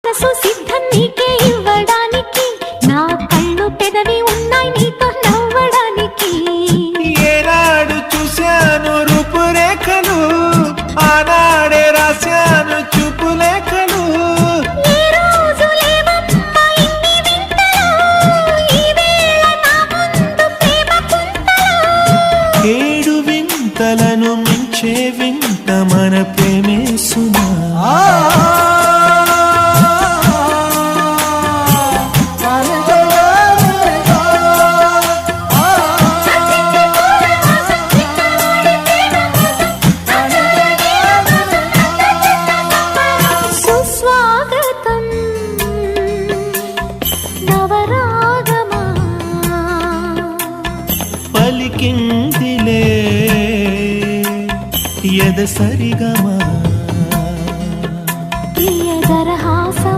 మనసు సిద్ధం నీకే ఇవ్వడానికి, నా కళ్ళు పెదవి ఉన్నాయి నీతో నవ్వడానికి. ఏనాడు చూశాను రూపురేఖలు, ఆనాడే రాశాను చూపులేఖలు. ఏ రోజు లేవమ్మా ఇన్ని వింతలు, ఈ వేళ నా ముందు ప్రేమ కుంతలు. ఏడు వింతలను మించే వింత మన ప్రేమే సుమా. సుస్వాగతం నవరాగమా, పలికిందిలే ఎద సరిగమా.